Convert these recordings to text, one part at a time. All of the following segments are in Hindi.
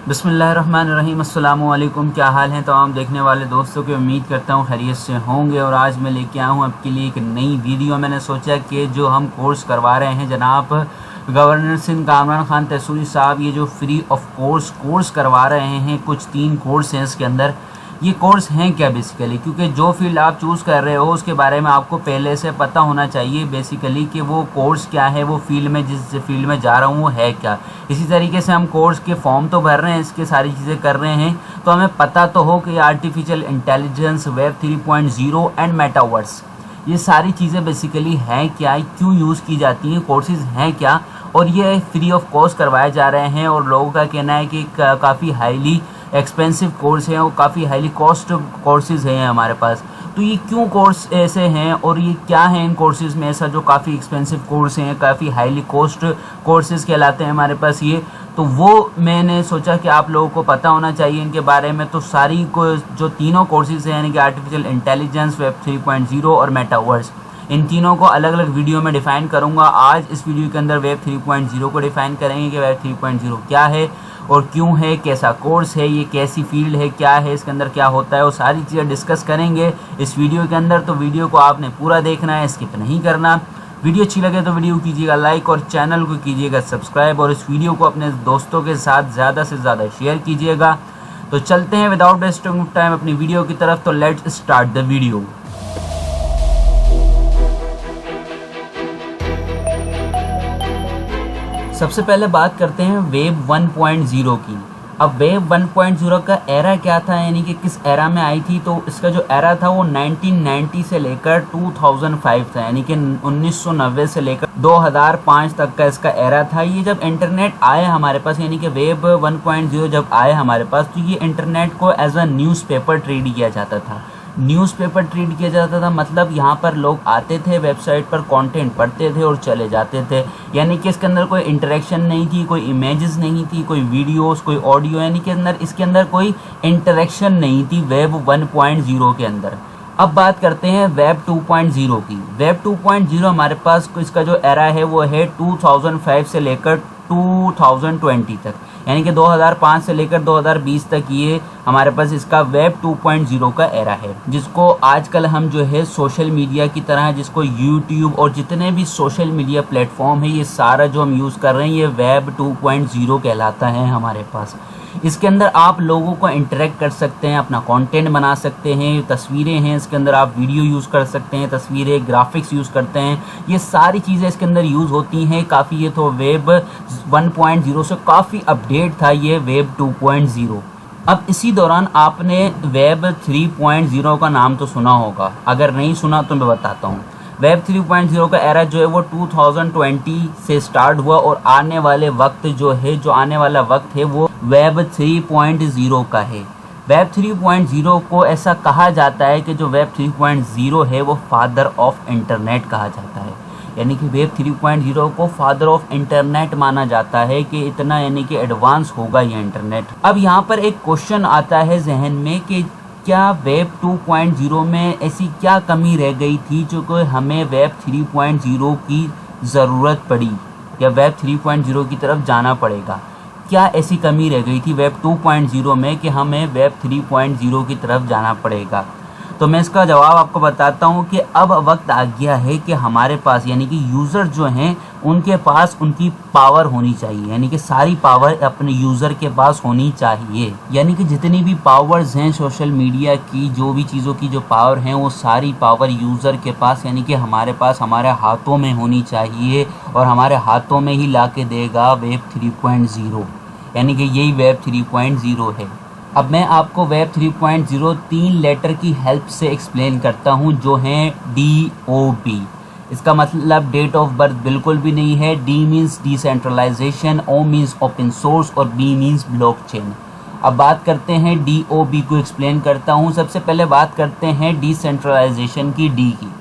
बिस्मिल्लाहिर्रहमानिर्रहीम। अस्सलामु अलैकुम। क्या हाल है तमाम देखने वाले दोस्तों की, उम्मीद करता हूँ खैरियत से होंगे। और आज मैं लेके आया हूँ आपके लिए एक नई वीडियो। मैंने सोचा कि जो हम कोर्स करवा रहे हैं जनाब गवर्नर सिंध कामरान खान तसूरी साहब, ये जो फ्री ऑफ कोर्स करवा रहे हैं, कुछ 3 कोर्स हैं इसके अंदर। ये कोर्स हैं क्या बेसिकली, क्योंकि जो फील्ड आप चूज़ कर रहे हो उसके बारे में आपको पहले से पता होना चाहिए बेसिकली कि वो कोर्स क्या है, वो फील्ड में जिस फील्ड में जा रहा हूँ वो है क्या। इसी तरीके से हम कोर्स के फॉर्म तो भर रहे हैं, इसके सारी चीज़ें कर रहे हैं, तो हमें पता तो हो कि artificial intelligence, web 3.0 and metaverse, ये सारी चीज़ें बेसिकली हैं क्या, क्यों यूज़ की जाती हैं, कोर्सेज़ हैं क्या, और ये फ्री ऑफ कॉस्ट करवाए जा रहे हैं। और लोगों का कहना है कि काफ़ी हाईली एक्सपेंसिव कोर्स हैं और काफ़ी हाईली कॉस्ट कोर्सेज़ हैं हमारे पास। तो ये क्यों कोर्स ऐसे हैं और ये क्या है इन कोर्सेज़ में ऐसा जो काफ़ी एक्सपेंसिव कोर्स हैं, काफ़ी हाईली कॉस्ट कोर्सेज़ कहलाते हैं हमारे पास ये। तो वो मैंने सोचा कि आप लोगों को पता होना चाहिए इनके बारे में। तो सारी को जो तीनों कोर्सेज़ हैं, यानी कि आर्टिफिशियल इंटेलिजेंस, वेब 3.0 और मेटावर्स, इन तीनों को अलग अलग वीडियो में डिफ़ाइन करूंगा। आज इस वीडियो के अंदर वेब 3.0 को डिफ़ाइन करेंगे कि वेब 3.0 क्या है और क्यों है, कैसा कोर्स है, ये कैसी फील्ड है, क्या है इसके अंदर, क्या होता है, वो सारी चीज़ें डिस्कस करेंगे इस वीडियो के अंदर। तो वीडियो को आपने पूरा देखना है, स्किप नहीं करना। वीडियो अच्छी लगे तो वीडियो कीजिएगा लाइक और चैनल को कीजिएगा सब्सक्राइब, और इस वीडियो को अपने दोस्तों के साथ ज़्यादा से ज़्यादा शेयर कीजिएगा। तो चलते हैं विदाउट वेस्टिंग टाइम अपनी वीडियो की तरफ। तो लेट्स स्टार्ट द वीडियो। सबसे पहले बात करते हैं वेब 1.0 की। अब वेब 1.0 का एरा क्या था, यानी कि किस एरा में आई थी। तो इसका जो एरा था वो 1990 से लेकर 2005 था, यानी कि 1990 से लेकर 2005 तक का इसका एरा था। ये जब इंटरनेट आया हमारे पास, यानी कि वेब 1.0 जब आया हमारे पास, तो ये इंटरनेट को एज अ न्यूज़पेपर ट्रीट किया जाता था। न्यूज़पेपर ट्रीट किया जाता था मतलब यहाँ पर लोग आते थे, वेबसाइट पर कंटेंट पढ़ते थे और चले जाते थे। यानी कि इसके अंदर कोई इंटरेक्शन नहीं थी, कोई इमेजेस नहीं थी, कोई वीडियोस, कोई ऑडियो, यानी कि इसके अंदर कोई इंटरेक्शन नहीं थी वेब 1.0 के अंदर। अब बात करते हैं वेब 2.0 की। वेब 2.0 हमारे पास इसका जो एरा है वो है 2005 से लेकर 2020 तक, यानी कि 2005 से लेकर 2020 तक ये हमारे पास इसका वेब 2.0 का एरा है, जिसको आजकल हम जो है सोशल मीडिया की तरह, जिसको यूट्यूब और जितने भी सोशल मीडिया प्लेटफॉर्म है, ये सारा जो हम यूज़ कर रहे हैं ये वेब 2.0 कहलाता है हमारे पास। इसके अंदर आप लोगों को इंटरेक्ट कर सकते हैं, अपना कंटेंट बना सकते हैं, तस्वीरें हैं इसके अंदर, आप वीडियो यूज़ कर सकते हैं, तस्वीरें, ग्राफिक्स यूज़ करते हैं, ये सारी चीज़ें इसके अंदर यूज़ होती हैं काफ़ी। ये तो वेब 1.0 से काफ़ी अपडेट था ये वेब 2.0। अब इसी दौरान आपने वेब 3.0 का नाम तो सुना होगा, अगर नहीं सुना तो मैं बताता हूँ। वेब 3.0 का एरा जो है वो 2020 से स्टार्ट हुआ और आने वाले वक्त जो है, जो आने वाला वक्त है वो वेब 3.0 का है। वेब 3.0 को ऐसा कहा जाता है कि जो वेब 3.0 है वो फादर ऑफ इंटरनेट कहा जाता है, यानी कि वेब 3.0 को फादर ऑफ इंटरनेट माना जाता है कि इतना यानी कि एडवांस होगा ये इंटरनेट। अब यहाँ पर एक क्वेश्चन आता है जहन में कि क्या वेब 2.0 में ऐसी क्या कमी रह गई थी जो कि हमें वेब 3.0 की ज़रूरत पड़ी, या वेब 3.0 की तरफ जाना पड़ेगा। क्या ऐसी कमी रह गई थी वेब 2.0 में कि हमें वेब 3.0 की तरफ जाना पड़ेगा। तो मैं इसका जवाब आपको बताता हूँ कि अब वक्त आ गया है कि हमारे पास, यानी कि यूज़र जो हैं उनके पास उनकी पावर होनी चाहिए, यानी कि सारी पावर अपने यूज़र के पास होनी चाहिए। यानी कि जितनी भी पावर्स हैं सोशल मीडिया की, जो भी चीज़ों की जो पावर हैं, वो सारी पावर यूज़र के पास, यानी कि हमारे पास, हमारे हाथों में होनी चाहिए, और हमारे हाथों में ही ला के देगा वेब 3.0, यानी कि यही वेब 3.0 है। अब मैं आपको वेब 3.0 3 लेटर की हेल्प से एक्सप्लेन करता हूँ, जो हैं DOB। इसका मतलब डेट ऑफ बर्थ बिल्कुल भी नहीं है। D means decentralization, O means open source और B मीन्स ब्लॉकचेन। अब बात करते हैं DOB को एक्सप्लेन करता हूँ। सबसे पहले बात करते हैं डिसेंट्रलाइजेशन की, D की।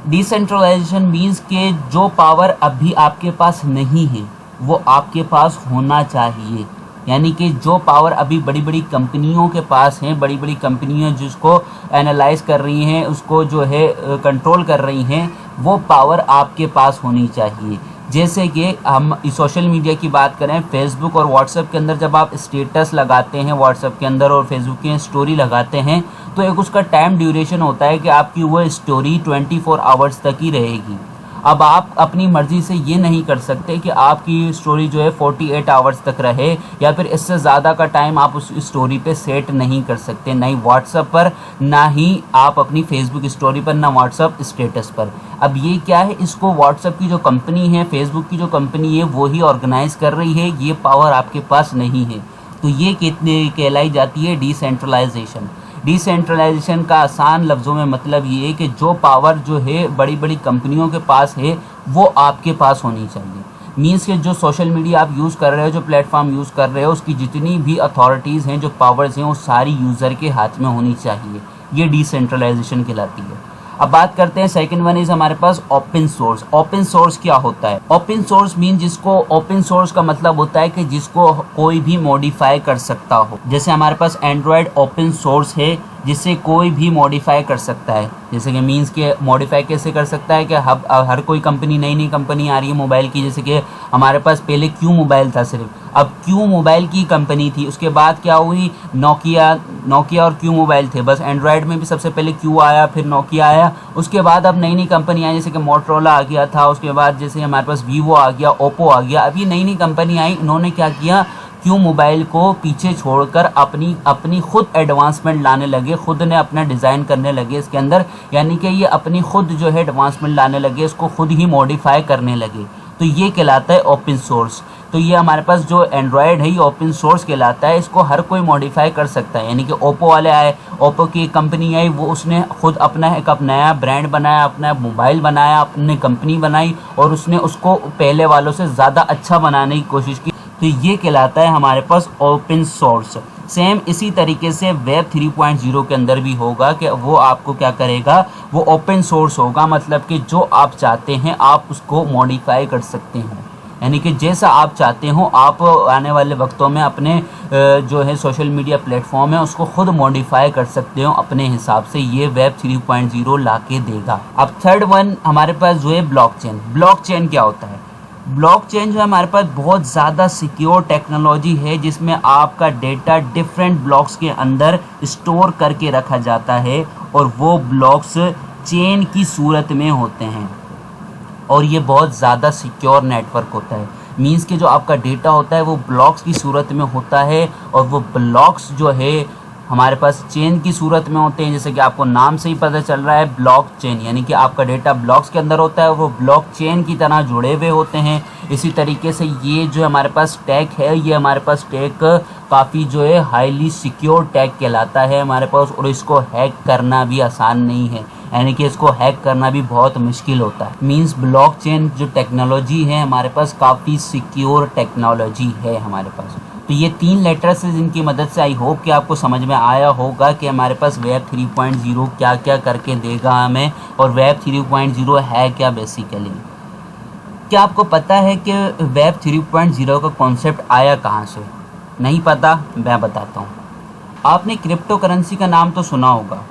डिसेंट्रलाइजेशन मीन्स के जो पावर अभी आपके पास नहीं है वो आपके पास होना चाहिए, यानी कि जो पावर अभी बड़ी बड़ी कंपनियों के पास हैं, बड़ी बड़ी कंपनियां जिसको एनालाइज कर रही हैं, उसको जो है कंट्रोल कर रही हैं, वो पावर आपके पास होनी चाहिए। जैसे कि हम सोशल मीडिया की बात करें, फेसबुक और व्हाट्सएप के अंदर जब आप स्टेटस लगाते हैं व्हाट्सएप के अंदर और फेसबुक की स्टोरी लगाते हैं तो एक उसका टाइम ड्यूरेशन होता है कि आपकी वो स्टोरी 24 आवर्स तक ही रहेगी। अब आप अपनी मर्ज़ी से ये नहीं कर सकते कि आपकी स्टोरी जो है 48 आवर्स तक रहे या फिर इससे ज़्यादा का टाइम आप उस स्टोरी पे सेट नहीं कर सकते, ना ही व्हाट्सएप पर, ना ही आप अपनी फेसबुक स्टोरी पर, ना व्हाट्सएप स्टेटस पर। अब ये क्या है, इसको व्हाट्सएप की जो कंपनी है, फेसबुक की जो कंपनी है, वो ही ऑर्गेनाइज़ कर रही है, ये पावर आपके पास नहीं है। तो ये कितने कहलाई जाती है डिसेंट्रलाइजेशन। डिसेंट्रलाइजेशन का आसान लफ्ज़ों में मतलब ये है कि जो पावर जो है बड़ी बड़ी कंपनियों के पास है वो आपके पास होनी चाहिए। मीन्स कि जो सोशल मीडिया आप यूज़ कर रहे हो, जो प्लेटफॉर्म यूज़ कर रहे हो, उसकी जितनी भी अथॉरिटीज़ हैं, जो पावर्स हैं, वो सारी यूज़र के हाथ में होनी चाहिए। ये डिसेंट्रलाइजेशन कहलाती है। अब बात करते हैं सेकंड वन इज़ हमारे पास ओपन सोर्स। ओपन सोर्स क्या होता है? ओपन सोर्स मीन जिसको, ओपन सोर्स का मतलब होता है कि जिसको कोई भी मॉडिफाई कर सकता हो। जैसे हमारे पास एंड्रॉयड ओपन सोर्स है जिससे कोई भी मॉडिफाई कर सकता है। जैसे कि मीन्स के मॉडिफाई कैसे कर सकता है कि हर कोई कंपनी, नई नई कंपनी आ रही है मोबाइल की। जैसे कि हमारे पास पहले क्यू मोबाइल था सिर्फ, अब क्यू मोबाइल की कंपनी थी, उसके बाद क्या हुई, नोकिया और क्यू मोबाइल थे। बस एंड्रॉयड में भी सबसे पहले क्यू आया, फिर नोकिया आया, उसके बाद अब नई नई कंपनी आई, जैसे कि मोटरोला आ गया था, उसके बाद जैसे हमारे पास वीवो आ गया, ओप्पो आ गया। अब ये नई नई कंपनी आई, इन्होंने क्या किया, क्यू मोबाइल को पीछे छोड़कर अपनी खुद एडवांसमेंट लाने लगे, खुद ने अपना डिज़ाइन करने लगे इसके अंदर, यानी कि ये अपनी खुद जो है एडवांसमेंट लाने लगे, इसको खुद ही मॉडिफाई करने लगे। तो ये कहलाता है ओपन सोर्स। तो ये हमारे पास जो एंड्रॉयड है ये ओपन सोर्स कहलाता है, इसको हर कोई मॉडिफाई कर सकता है। यानी कि ओप्पो वाले आए, ओप्पो की कंपनी आई, वो उसने खुद अपना एक नया ब्रांड बनाया, अपना मोबाइल बनाया, अपनी कंपनी बनाई और उसने उसको पहले वालों से ज़्यादा अच्छा बनाने की कोशिश की। तो ये कहलाता है हमारे पास ओपन सोर्स। सेम इसी तरीके से वेब 3.0 के अंदर भी होगा कि वो आपको क्या करेगा, वो ओपन सोर्स होगा, मतलब कि जो आप चाहते हैं आप उसको मॉडिफाई कर सकते हैं। यानी कि जैसा आप चाहते हो आप आने वाले वक्तों में अपने जो है सोशल मीडिया प्लेटफॉर्म है उसको खुद मॉडिफाई कर सकते हो अपने हिसाब से। ये वेब 3.0 ला के देगा। अब थर्ड वन हमारे पास जो है ब्लॉकचेन। ब्लॉकचेन क्या होता है? ब्लॉकचेन जो है हमारे पास बहुत ज़्यादा सिक्योर टेक्नोलॉजी है जिसमें आपका डेटा डिफरेंट ब्लॉक्स के अंदर स्टोर करके रखा जाता है और वो ब्लॉक्स चेन की सूरत में होते हैं और ये बहुत ज़्यादा सिक्योर नेटवर्क होता है। मींस कि जो आपका डेटा होता है वो ब्लॉक्स की सूरत में होता है और वो ब्लॉक्स जो है हमारे पास चेन की सूरत में होते हैं। जैसे कि आपको नाम से ही पता चल रहा है ब्लॉक चेन, यानी कि आपका डेटा ब्लॉक्स के अंदर होता है, वो ब्लॉक चेन की तरह जुड़े हुए होते हैं। इसी तरीके से ये जो हमारे पास टैग है, ये हमारे पास टैग काफ़ी जो है हाईली सिक्योर टैग कहलाता है हमारे पास, और इसको हैक करना भी आसान नहीं है, यानी कि इसको हैक करना भी बहुत मुश्किल होता है। मींस ब्लॉकचेन जो टेक्नोलॉजी है हमारे पास काफ़ी सिक्योर टेक्नोलॉजी है हमारे पास। तो ये 3 लेटर्स हैं जिनकी मदद से आई होप कि आपको समझ में आया होगा कि हमारे पास वेब 3.0 क्या क्या करके देगा हमें, और वेब 3.0 है क्या बेसिकली। क्या आपको पता है कि वेब 3.0 का कॉन्सेप्ट आया कहाँ से? नहीं पता? मैं बताता हूँ। आपने क्रिप्टो करेंसी का नाम तो सुना होगा।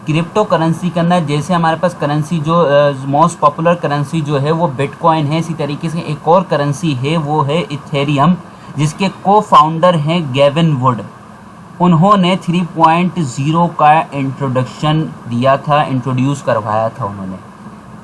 क्रिप्टो करेंसी के अंदर जैसे हमारे पास करेंसी जो मोस्ट पॉपुलर करेंसी जो है वो बिटकॉइन है, इसी तरीके से एक और करेंसी है वो है इथेरियम, जिसके को फाउंडर हैं गेविन वुड। उन्होंने 3.0 का इंट्रोड्यूस करवाया था उन्होंने।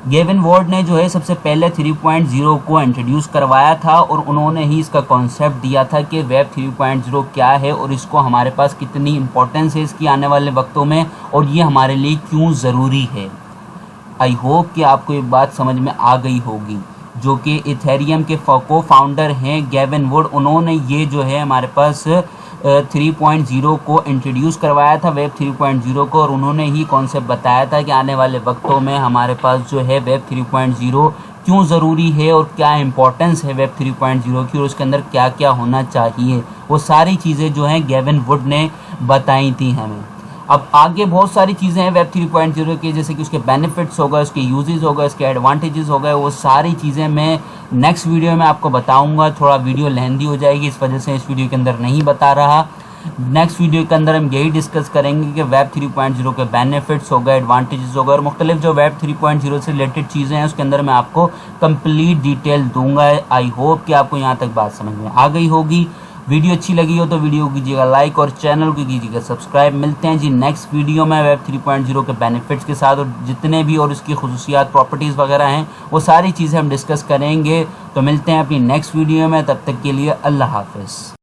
गेविन वुड ने जो है सबसे पहले 3.0 को इंट्रोड्यूस करवाया था और उन्होंने ही इसका कॉन्सेप्ट दिया था कि वेब 3.0 क्या है और इसको हमारे पास कितनी इम्पोर्टेंस है इसकी आने वाले वक्तों में, और ये हमारे लिए क्यों ज़रूरी है। आई होप कि आपको ये बात समझ में आ गई होगी। जो कि इथेरियम के को फाउंडर हैं गेविन वुड, उन्होंने ये जो है हमारे पास 3.0 को इंट्रोड्यूस करवाया था, वेब 3.0 को, और उन्होंने ही कॉन्सेप्ट बताया था कि आने वाले वक्तों में हमारे पास जो है वेब 3.0 क्यों ज़रूरी है और क्या इंपॉर्टेंस है वेब 3.0 की और उसके अंदर क्या क्या होना चाहिए। वो सारी चीज़ें जो हैं गेविन वुड ने बताई थी हमें। अब आगे बहुत सारी चीज़ें हैं वेब 3.0 की, जैसे कि उसके बेनिफिट्स होगा, उसके यूजेस होगा, उसके एडवांटेजेस हो गए, वो सारी चीज़ें मैं नेक्स्ट वीडियो में आपको बताऊंगा। थोड़ा वीडियो लेंथी हो जाएगी, इस वजह से इस वीडियो के अंदर नहीं बता रहा। नेक्स्ट वीडियो के अंदर हम यही डिस्कस करेंगे कि वेब 3.0 के बेनिफिट्स हो गए, एडवांटेजेस हो गए और मुख्तलिफ जो वेब 3.0 से रिलेटेड चीज़ें हैं उसके अंदर मैं आपको कंप्लीट डिटेल दूंगा। आई होप कि आपको यहाँ तक बात समझ में आ गई होगी। वीडियो अच्छी लगी हो तो वीडियो को कीजिएगा लाइक और चैनल को कीजिएगा सब्सक्राइब। मिलते हैं जी नेक्स्ट वीडियो में वेब 3.0 के बेनिफिट्स के साथ, और जितने भी और उसकी खुसूसियात प्रॉपर्टीज़ वगैरह हैं वो सारी चीज़ें हम डिस्कस करेंगे। तो मिलते हैं अपनी नेक्स्ट वीडियो में, तब तक के लिए अल्लाह हाफ़िज़।